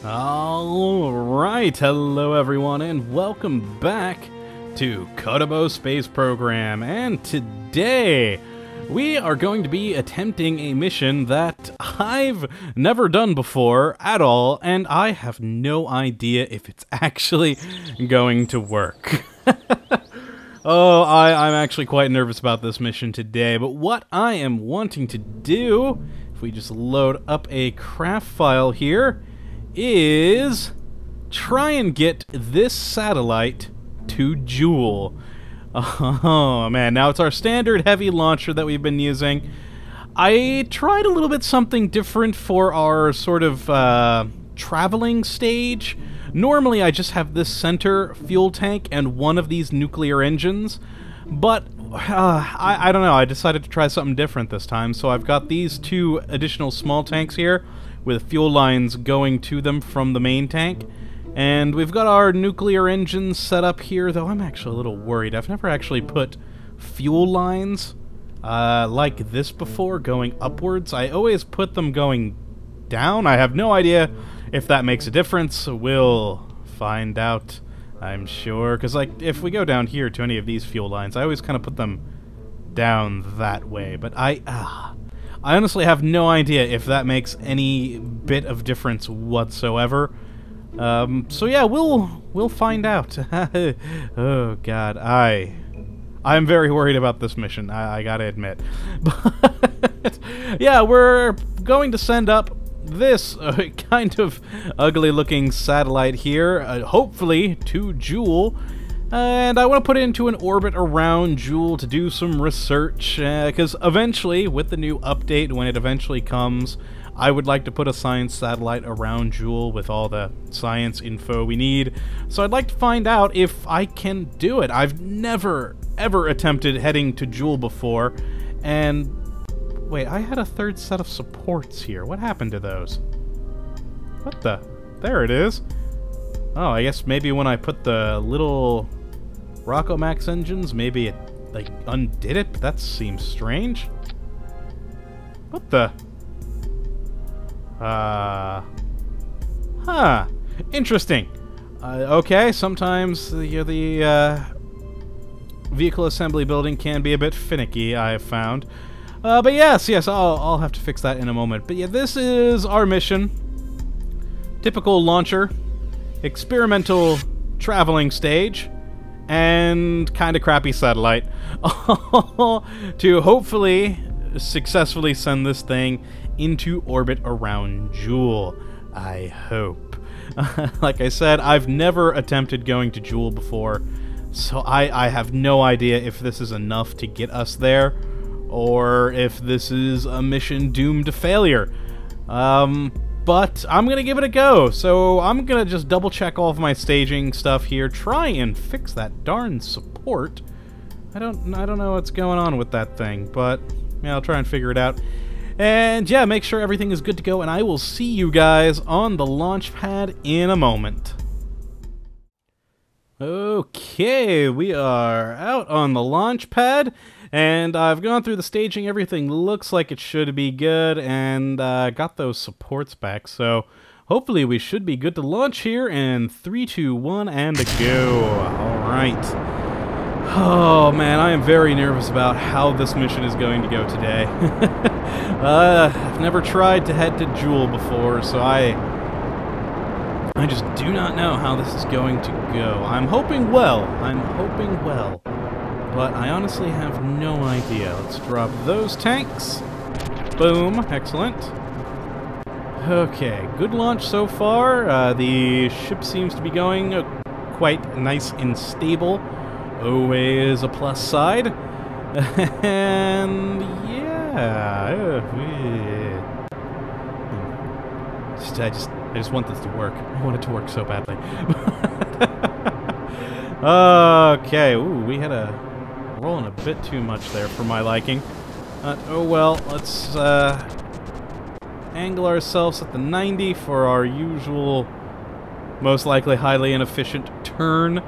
Alright, hello everyone, and welcome back to Kottabos Space Program. And today, we are going to be attempting a mission that I've never done before at all, and I have no idea if it's actually going to work. I'm actually quite nervous about this mission today, but what I am wanting to do, if we just load up a craft file here, is try and get this satellite to Jool. Oh man, now it's our standard heavy launcher that we've been using. I tried a little bit something different for our sort of traveling stage. Normally I just have this center fuel tank and one of these nuclear engines, but I don't know, I decided to try something different this time, so I've got these two additional small tanks here with fuel lines going to them from the main tank. And we've got our nuclear engines set up here, though I'm actually a little worried. I've never actually put fuel lines like this before, going upwards. I always put them going down. I have no idea if that makes a difference. We'll find out, I'm sure. Because, like, if we go down here to any of these fuel lines, I always kind of put them down that way. But I honestly have no idea if that makes any bit of difference whatsoever. So yeah, we'll find out. Oh god, I'm very worried about this mission, I gotta admit. But yeah, we're going to send up this kind of ugly looking satellite here, hopefully to Jool. And I want to put it into an orbit around Jool to do some research, because eventually, with the new update, when it eventually comes, I would like to put a science satellite around Jool with all the science info we need. So I'd like to find out if I can do it. I've never, ever attempted heading to Jool before, and wait, I had a third set of supports here. What happened to those? What the? There it is. Oh, I guess maybe when I put the little Rockomax engines, maybe it, like, undid it? But that seems strange. What the? Huh. Interesting. Okay, sometimes the vehicle assembly building can be a bit finicky, I have found. But yes, I'll have to fix that in a moment. But yeah, this is our mission. Typical launcher. Experimental traveling stage, and kind of crappy satellite to hopefully successfully send this thing into orbit around Jool. I hope. Like I said, I've never attempted going to Jool before, so I have no idea if this is enough to get us there, or if this is a mission doomed to failure. But I'm gonna give it a go, so I'm gonna just double check all of my staging stuff here, try and fix that darn support. I don't know what's going on with that thing, but yeah, I'll try and figure it out. And yeah, make sure everything is good to go, and I will see you guys on the launch pad in a moment. Okay, we are out on the launch pad, and I've gone through the staging. Everything looks like it should be good, and got those supports back, so hopefully we should be good to launch here in 3, 2, 1, and a go. Alright. Oh man, I am very nervous about how this mission is going to go today. I've never tried to head to Jool before, so I just do not know how this is going to go. I'm hoping well, but I honestly have no idea. Let's drop those tanks. Boom, excellent. Okay, good launch so far. The ship seems to be going quite nice and stable. Always a plus side. And yeah, I just want this to work. I want it to work so badly. Okay, ooh, we had a rolling a bit too much there for my liking. Oh well, let's angle ourselves at the 90 for our usual, most likely highly inefficient turn.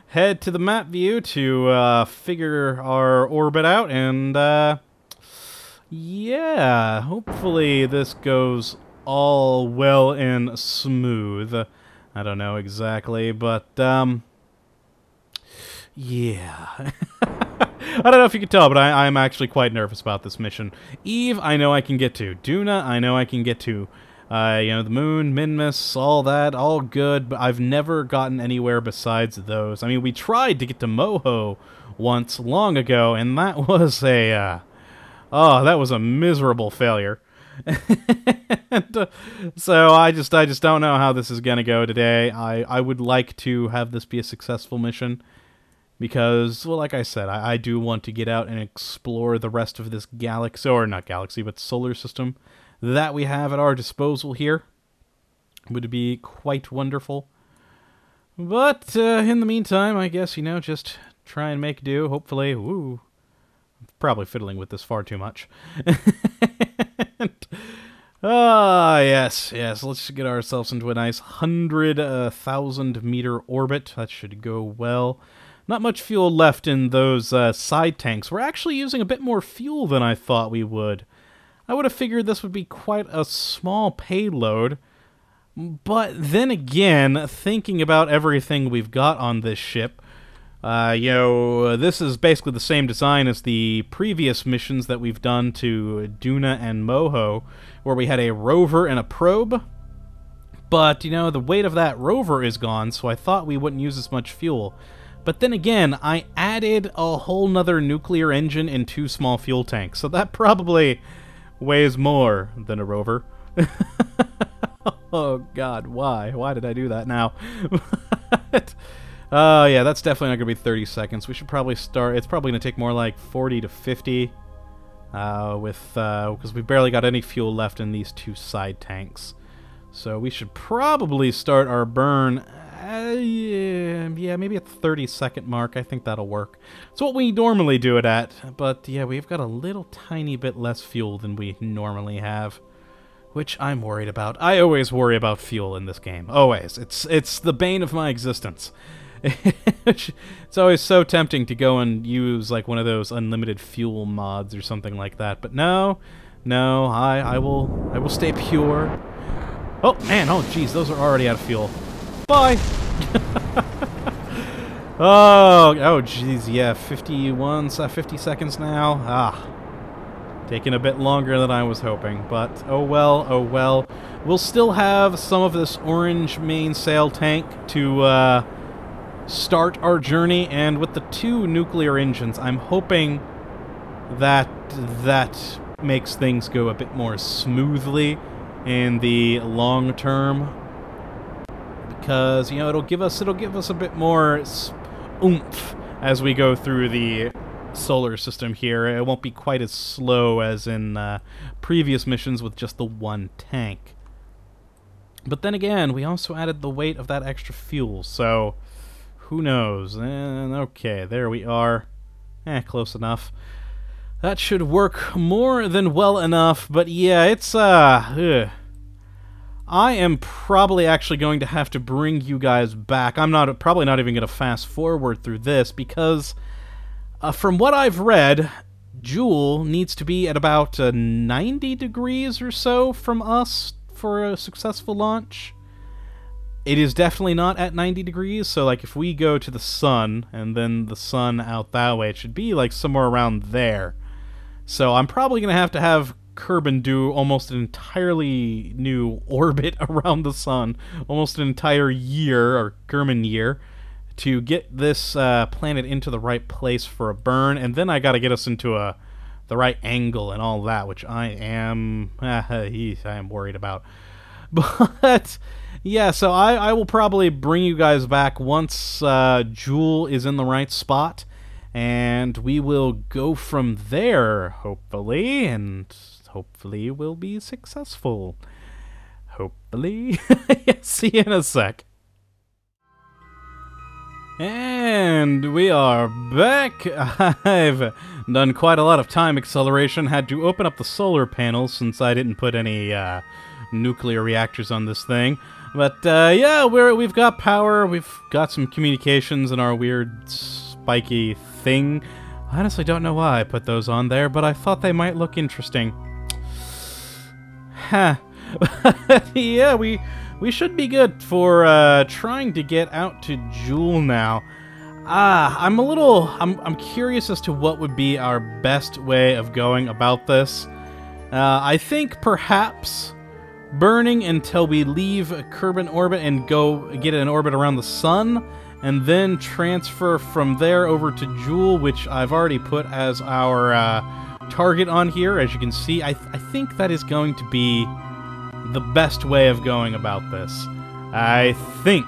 Head to the map view to figure our orbit out, and yeah, hopefully this goes all well and smooth. I don't know exactly, but, yeah. I don't know if you can tell, but I'm actually quite nervous about this mission. Eve, I know I can get to. Duna, I know I can get to. You know, the moon, Minmus, all that, all good, but I've never gotten anywhere besides those. I mean, we tried to get to Moho once, long ago, and that was a, that was a miserable failure. And, so I just don't know how this is gonna go today. I would like to have this be a successful mission, because, well, like I said, I do want to get out and explore the rest of this galaxy, or not galaxy, but solar system that we have at our disposal here. Would be quite wonderful. But, in the meantime, I guess, you know, just try and make do, hopefully. Woo. I'm probably fiddling with this far too much. Yes, let's get ourselves into a nice 100,000 meter orbit. That should go well. Not much fuel left in those side tanks. We're actually using a bit more fuel than I thought we would. I would have figured this would be quite a small payload, but then again, thinking about everything we've got on this ship, you know, this is basically the same design as the previous missions that we've done to Duna and Moho, where we had a rover and a probe, but, you know, the weight of that rover is gone, so I thought we wouldn't use as much fuel. But then again, I added a whole nother nuclear engine and 2 small fuel tanks, so that probably weighs more than a rover. Oh god, why? Why did I do that now? Yeah, that's definitely not going to be 30 seconds. We should probably start. It's probably going to take more like 40 to 50. Because we barely got any fuel left in these 2 side tanks. So we should probably start our burn. Yeah, maybe at the 30-second mark. I think that'll work. It's what we normally do it at. But yeah, we've got a little tiny bit less fuel than we normally have, which I'm worried about. I always worry about fuel in this game. Always. It's the bane of my existence. It's always so tempting to go and use like one of those unlimited fuel mods or something like that. But no, I will stay pure. Oh man, oh geez, those are already out of fuel. Bye. oh geez, yeah, 50 seconds now. Taking a bit longer than I was hoping, but oh well. We'll still have some of this orange mainsail tank to start our journey, and with the 2 nuclear engines, I'm hoping that makes things go a bit more smoothly in the long term, because, you know, it'll give us a bit more oomph as we go through the solar system here. It won't be quite as slow as in previous missions with just the 1 tank. But then again, we also added the weight of that extra fuel, so who knows? Okay, there we are. Close enough. That should work more than well enough, but yeah, it's, I am probably actually going to have to bring you guys back. I'm probably not even going to fast forward through this, because from what I've read, Jool needs to be at about 90 degrees or so from us for a successful launch. It is definitely not at 90 degrees, so like if we go to the sun and then the sun out that way, it should be like somewhere around there. So I'm probably going to have Kerbin do almost an entirely new orbit around the sun, almost an entire year, or Kerbin year, to get this planet into the right place for a burn, and then I got to get us into the right angle and all that, which I am worried about. But yeah, so I will probably bring you guys back once Jool is in the right spot, and we will go from there, hopefully, and hopefully we'll be successful. Hopefully. See you in a sec. And we are back. I've done quite a lot of time acceleration. Had to open up the solar panels since I didn't put any nuclear reactors on this thing. But yeah, we've got power. We've got some communications in our weird spiky thing. I honestly don't know why I put those on there, but I thought they might look interesting. Huh. Yeah, we should be good for trying to get out to Jool now. I'm curious as to what would be our best way of going about this. I think perhaps burning until we leave Kerbin orbit and go get an orbit around the sun, and then transfer from there over to Jool, which I've already put as our target on here. As you can see, I think that is going to be the best way of going about this. I think.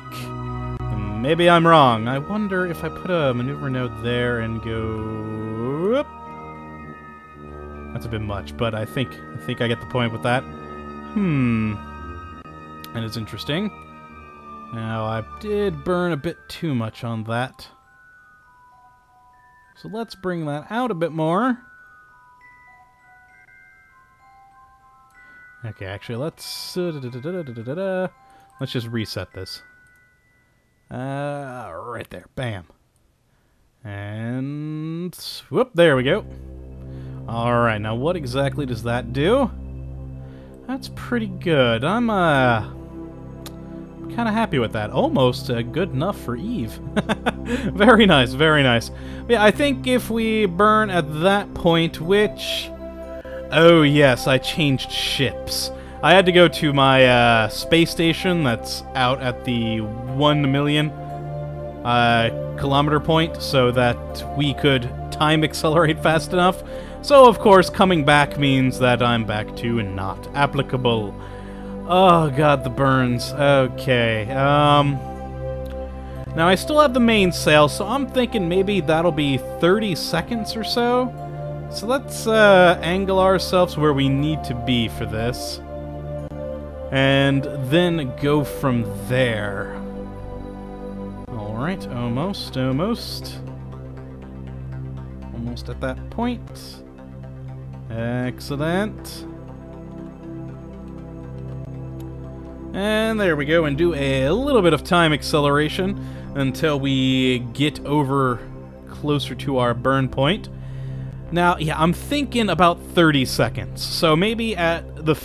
Maybe I'm wrong. I wonder if I put a maneuver node there and go... That's a bit much, but I think I get the point with that. And it's interesting. Now, I did burn a bit too much on that. So let's bring that out a bit more. Okay, actually, let's just reset this. Right there. Bam. And... whoop, there we go. Alright, now what exactly does that do? That's pretty good. I'm kind of happy with that. Almost good enough for Eve. Very nice, very nice. Yeah, I think if we burn at that point, which... oh yes, I changed ships. I had to go to my space station that's out at the 1 million kilometer point so that we could time accelerate fast enough. So, of course, coming back means that I'm back to not applicable. Oh, God, the burns. Okay. Now, I still have the mainsail, so I'm thinking maybe that'll be 30 seconds or so. So let's angle ourselves where we need to be for this. And then go from there. Alright, almost. Almost at that point. Excellent. And there we go, and do a little bit of time acceleration until we get over closer to our burn point. Now, yeah, I'm thinking about 30 seconds. So maybe at the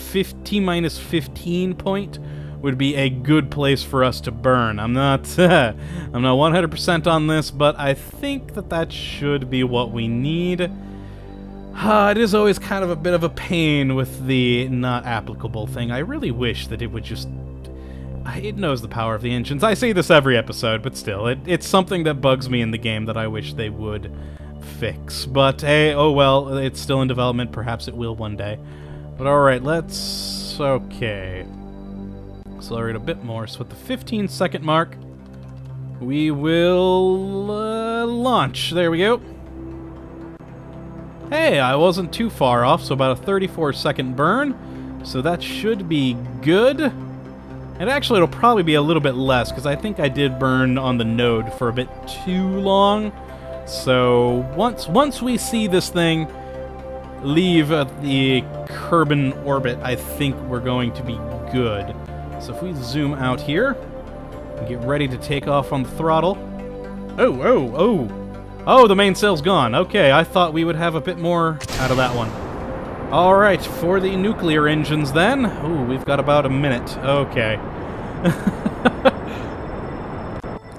T-minus 15 point would be a good place for us to burn. I'm not 100% on this, but I think that should be what we need. It is always kind of a bit of a pain with the not applicable thing. I really wish that it would just... it knows the power of the engines. I say this every episode, but still, it's something that bugs me in the game that I wish they would fix. But hey, oh well, it's still in development. Perhaps it will one day. But alright, let's... okay. Accelerate a bit more. So at the 15-second mark, we will launch. There we go. Hey, I wasn't too far off, so about a 34-second burn. So that should be good. And actually, it'll probably be a little bit less, because I think I did burn on the node for a bit too long. So once we see this thing leave the Kerbin orbit, I think we're going to be good. So if we zoom out here and get ready to take off on the throttle. Oh, the mainsail's gone. Okay, I thought we would have a bit more out of that one. All right, for the nuclear engines then. Ooh, we've got about a minute. Okay.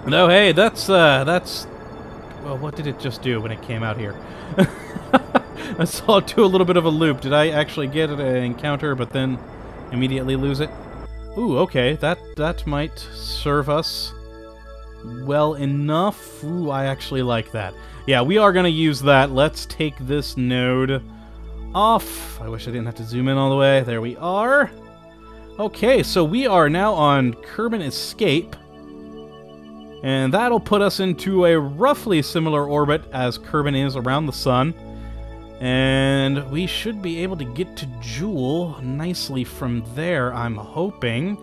No, hey, that's well, what did it just do when it came out here? I saw it do a little bit of a loop. Did I actually get an encounter but then immediately lose it? Ooh, okay, that might serve us well enough. Ooh, I actually like that. Yeah, we are going to use that. Let's take this node off. I wish I didn't have to zoom in all the way. There we are. Okay, so we are now on Kerbin Escape. And that'll put us into a roughly similar orbit as Kerbin is around the sun. And we should be able to get to Jool nicely from there, I'm hoping.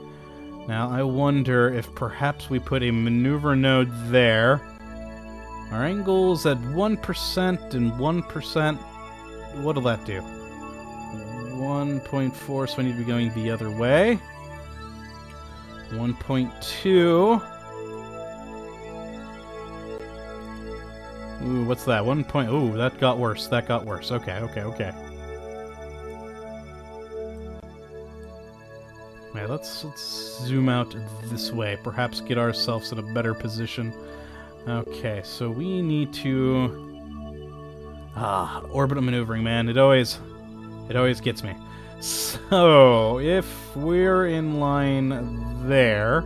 Now, I wonder if perhaps we put a maneuver node there. Our angle's at 1% and 1%. What'll that do? 1.4, so I need to be going the other way. 1.2. Ooh, what's that? 1 point... ooh, that got worse. That got worse. Okay. Yeah, let's zoom out this way. Perhaps get ourselves in a better position. Okay, so we need to... orbital maneuvering, man. It always gets me. So, if we're in line there,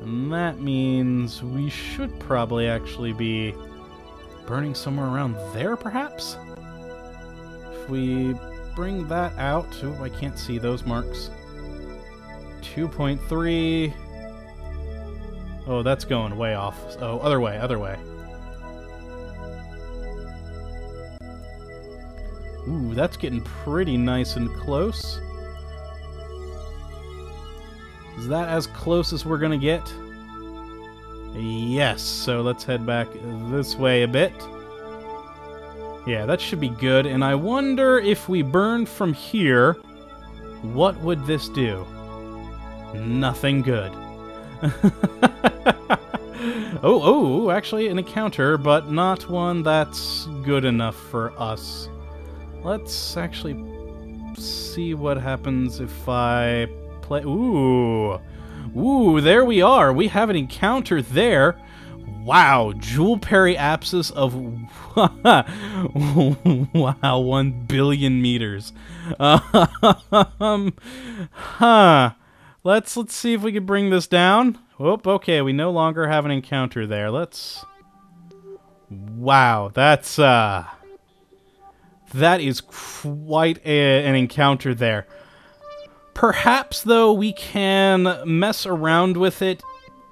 and that means we should probably actually be burning somewhere around there, perhaps? If we bring that out... Oh, I can't see those marks. 2.3... Oh, that's going way off. Oh, other way, other way. Ooh, that's getting pretty nice and close. Is that as close as we're gonna get? Yes, so let's head back this way a bit. Yeah, that should be good, and I wonder if we burn from here, what would this do? Nothing good. oh, actually an encounter, but not one that's good enough for us. Let's actually see what happens if I play... Ooh, there we are. We have an encounter there. Wow, Jool periapsis of... wow, 1 billion meters. Let's see if we can bring this down. Oh, okay, we no longer have an encounter there. Let's... Wow, that's... That is quite an encounter there. Perhaps, though, we can mess around with it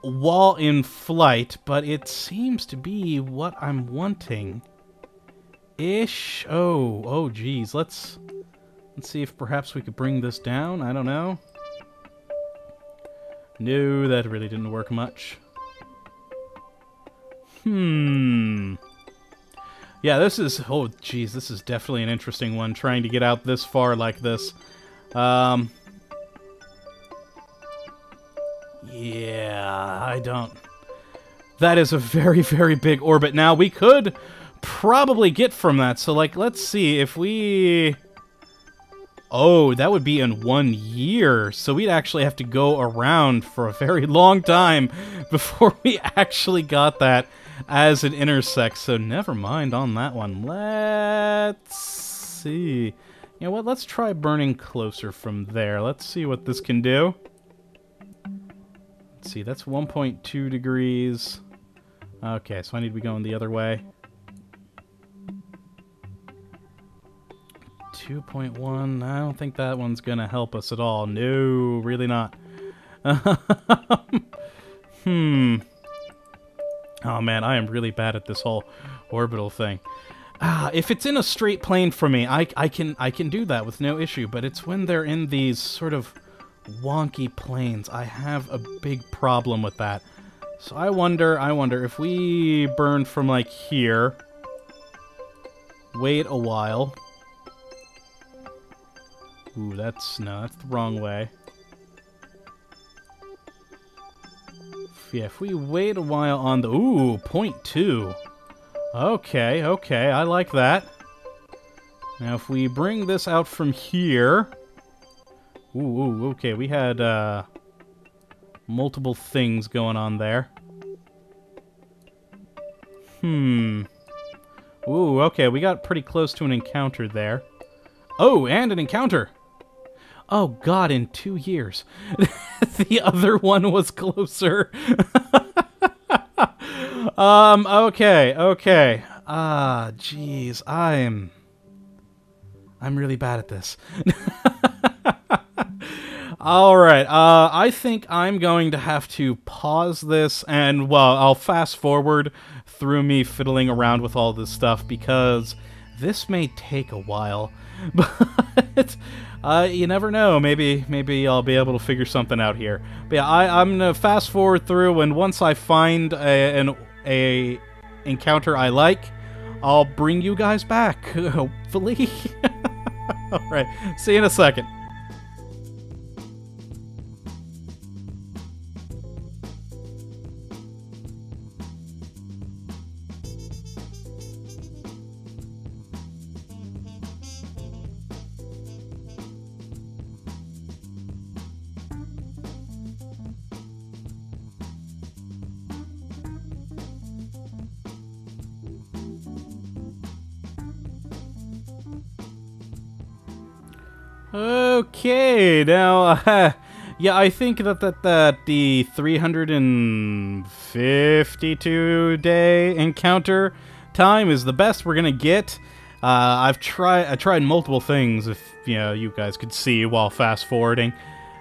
while in flight, but it seems to be what I'm wanting. Ish. Oh, geez. Let's see if perhaps we could bring this down. I don't know. No, that really didn't work much. Yeah, this is... Oh, geez, this is definitely an interesting one, trying to get out this far like this. Yeah, I don't... That is a very, very big orbit. Now, we could probably get from that. So, like, let's see if we... Oh, that would be in 1 year. So we'd actually have to go around for a very long time before we actually got that as an intersect. So never mind on that one. Let's see. You know what? Let's try burning closer from there. Let's see what this can do. Let's see. That's 1.2 degrees. Okay, so I need to be going the other way. 2.1. I don't think that one's gonna help us at all. No, really not. Oh man, I am really bad at this whole orbital thing. If it's in a straight plane for me, I can do that with no issue, but it's when they're in these sort of wonky planes. I have a big problem with that. So I wonder if we burn from like here, wait a while. Ooh, that's the wrong way. Yeah, if we wait a while on the... Ooh, 0.2. Okay, I like that. Now, if we bring this out from here... Ooh, okay, we had multiple things going on there. Ooh, okay, we got pretty close to an encounter there. Oh, and an encounter! Oh god, in 2 years. The other one was closer. Okay. Jeez, I'm really bad at this. Alright, I think I'm going to have to pause this and, well, I'll fast forward through me fiddling around with all this stuff because this may take a while. But you never know. Maybe I'll be able to figure something out here. But yeah, I'm gonna fast forward through, and once I find an encounter I like, I'll bring you guys back. Hopefully. All right. See you in a second. Okay, now, yeah, I think that the 352-day encounter time is the best we're gonna get. I tried multiple things, if you guys could see while fast forwarding,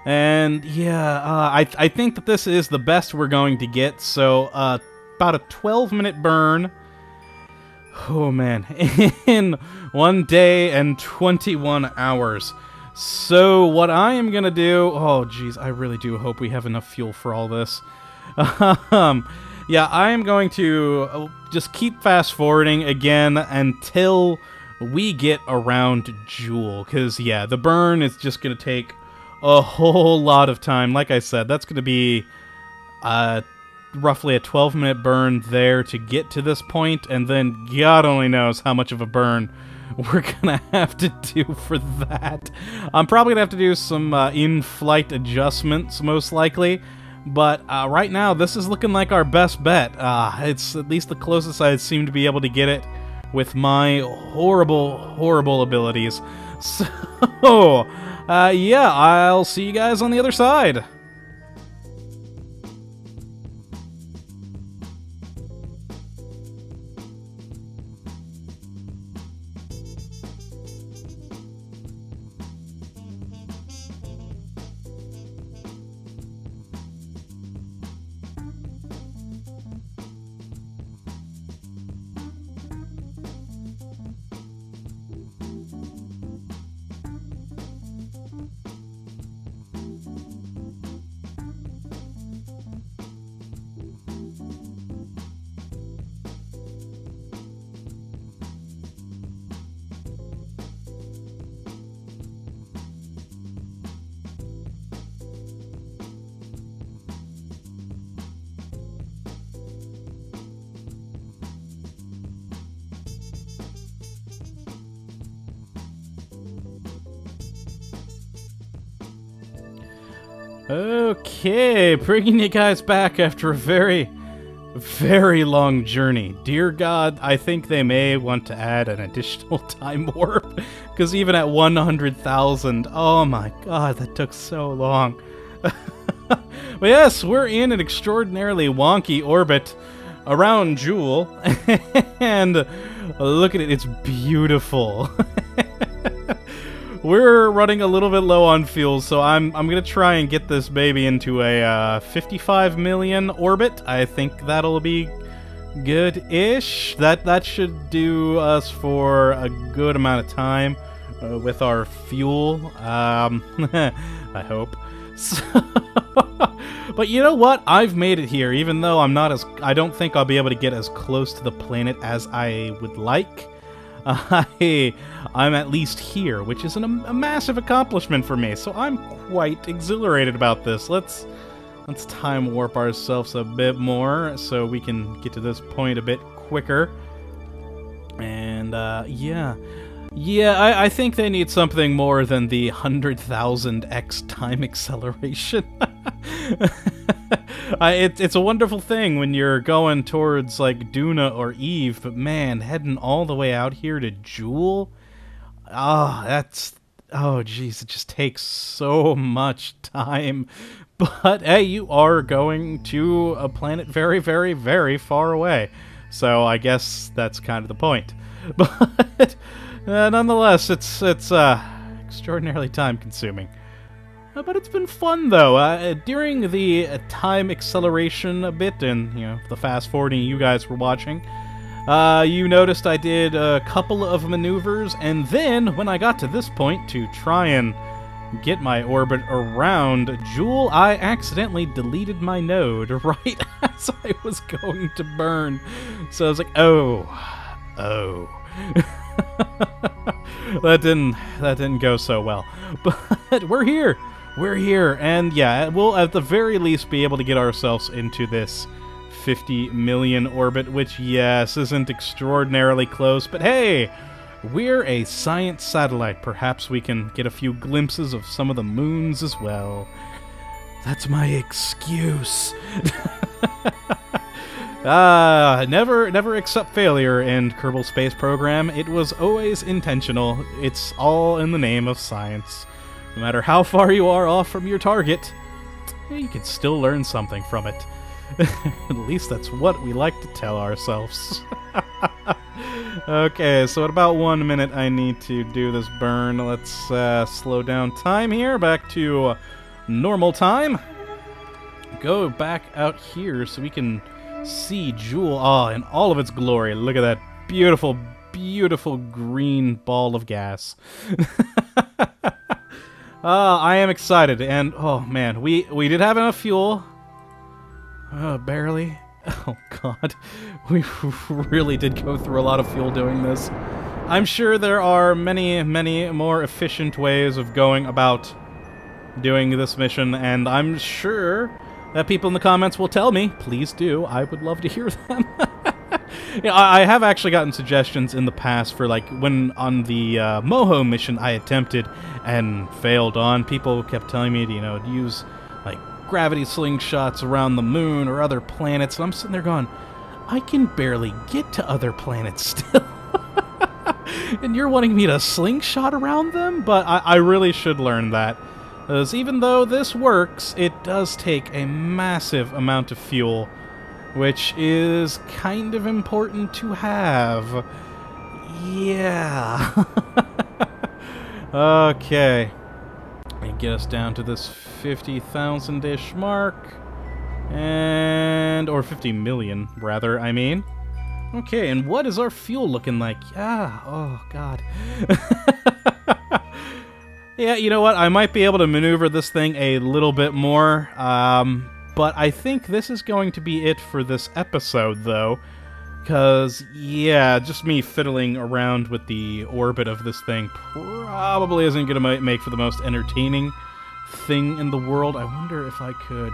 and yeah, I think that this is the best we're going to get. So about a 12-minute burn. Oh man, in 1 day and 21 hours. So what I am gonna do, oh geez, I really do hope we have enough fuel for all this. Yeah, I am going to just keep fast forwarding again until we get around Jool, because yeah, the burn is just gonna take a whole lot of time. Like I said, that's gonna be roughly a 12-minute burn there to get to this point, and then God only knows how much of a burn we're gonna have to do for that. I'm probably gonna have to do some in-flight adjustments, most likely, but right now this is looking like our best bet. It's at least the closest I seem to be able to get it with my horrible abilities. So, yeah, I'll see you guys on the other side. Okay, bringing you guys back after a very long journey. Dear God, I think they may want to add an additional time warp, because even at 100,000, oh my God, that took so long. But yes, we're in an extraordinarily wonky orbit around Jool, and look at it, it's beautiful. We're running a little bit low on fuel, so I'm gonna try and get this baby into a 55 million orbit. I think that'll be good-ish. That should do us for a good amount of time with our fuel. I hope. So, but you know what? I've made it here, even though I don't think I'll be able to get as close to the planet as I would like. I'm at least here, which is a massive accomplishment for me, so I'm quite exhilarated about this. Let's time warp ourselves a bit more so we can get to this point a bit quicker. And yeah, I think they need something more than the 100,000x time acceleration. It's a wonderful thing when you're going towards, like, Duna or Eve, but man, heading all the way out here to Jool? Oh, geez, it just takes so much time. But, hey, you are going to a planet very, very, very far away. So I guess that's kind of the point. But, nonetheless, it's extraordinarily time-consuming. But it's been fun, though. During the time acceleration a bit, and, the fast-forwarding you guys were watching, you noticed I did a couple of maneuvers, and then, when I got to this point to try and get my orbit around Jool, I accidentally deleted my node right as I was going to burn. So I was like, oh. That didn't go so well. But we're here. We're here, and yeah, we'll at the very least be able to get ourselves into this 50 million orbit, which, yes, isn't extraordinarily close, but hey, we're a science satellite. Perhaps we can get a few glimpses of some of the moons as well. That's my excuse. Never accept failure in Kottabos Space Program. It was always intentional. It's all in the name of science. No matter how far you are off from your target, you can still learn something from it. At least that's what we like to tell ourselves. Okay, so at about 1 minute I need to do this burn. Let's slow down time here, back to normal time. Go back out here so we can see Jool in all of its glory. Look at that beautiful, beautiful green ball of gas. I am excited, and oh man, we did have enough fuel. Barely. Oh god, we really did go through a lot of fuel doing this. I'm sure there are many, many more efficient ways of going about doing this mission, and I'm sure that people in the comments will tell me. Please do. I would love to hear them. Yeah, I have actually gotten suggestions in the past for, like, when on the Moho mission I attempted and failed on. People kept telling me to, you know, use, like, gravity slingshots around the moon or other planets. And I'm sitting there going, I can barely get to other planets still. And you're wanting me to slingshot around them? But I really should learn that. Because even though this works, it does take a massive amount of fuel, which is kind of important to have. Yeah. Okay. Let me get us down to this 50,000-ish mark. Or 50 million, rather, I mean. Okay, and what is our fuel looking like? Yeah, oh god. Yeah, you know what? I might be able to maneuver this thing a little bit more, but I think this is going to be it for this episode, though. Because, yeah, just me fiddling around with the orbit of this thing probably isn't going to make for the most entertaining thing in the world. I wonder if I could,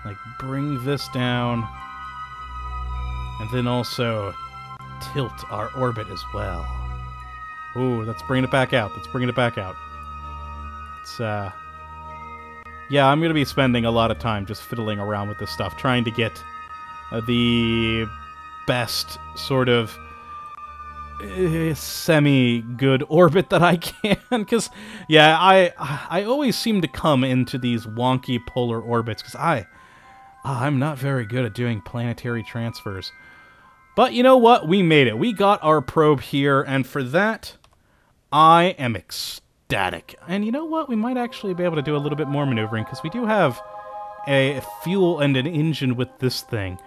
like, bring this down and then also tilt our orbit as well. Ooh, let's bring it back out. Let's bring it back out. Yeah, I'm going to be spending a lot of time just fiddling around with this stuff, trying to get the best sort of semi-good orbit that I can, because, yeah, I always seem to come into these wonky polar orbits, because I'm not very good at doing planetary transfers. But you know what? We made it. We got our probe here, and for that, I am ecstatic. And you know what? We might actually be able to do a little bit more maneuvering, because we do have a fuel and an engine with this thing.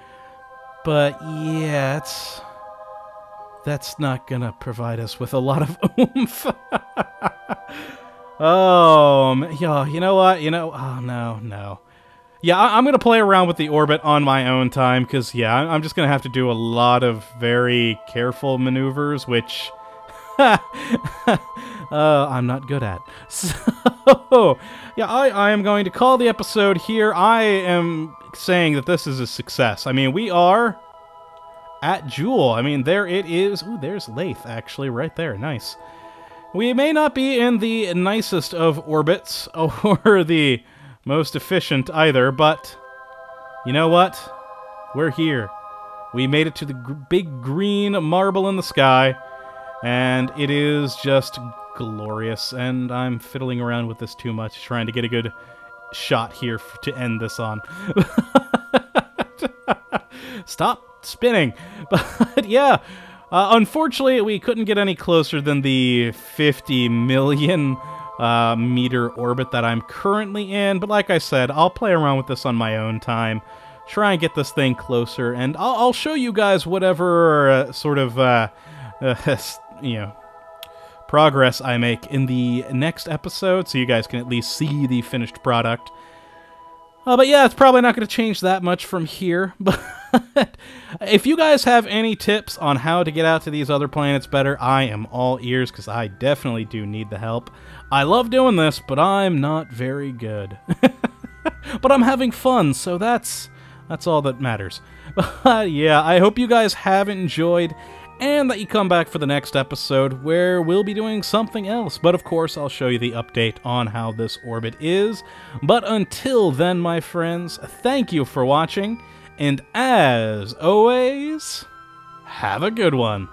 But yeah, that's not gonna provide us with a lot of oomph. Yeah, you know what? Oh no. Yeah, I'm gonna play around with the orbit on my own time, because yeah, I'm just gonna have to do a lot of very careful maneuvers, which I'm not good at. So, yeah, I am going to call the episode here. I am saying that this is a success. I mean, we are at Jool. I mean, there it is. Ooh, there's Lathe, actually, right there. Nice. We may not be in the nicest of orbits, or the most efficient either, but you know what? We're here. We made it to the big green marble in the sky, and it is just glorious, and I'm fiddling around with this too much, trying to get a good shot here to end this on. Stop spinning. But yeah, unfortunately we couldn't get any closer than the 50 million meter orbit that I'm currently in, but like I said, I'll play around with this on my own time, try and get this thing closer, and I'll show you guys whatever sort of you know, progress I make in the next episode, so you guys can at least see the finished product. But yeah, it's probably not going to change that much from here. But if you guys have any tips on how to get out to these other planets better, I am all ears, because I definitely do need the help. I love doing this, but I'm not very good. But I'm having fun, so that's all that matters. But yeah, I hope you guys have enjoyed, and that you come back for the next episode, where we'll be doing something else. But of course, I'll show you the update on how this orbit is. But until then, my friends, thank you for watching, and as always, have a good one.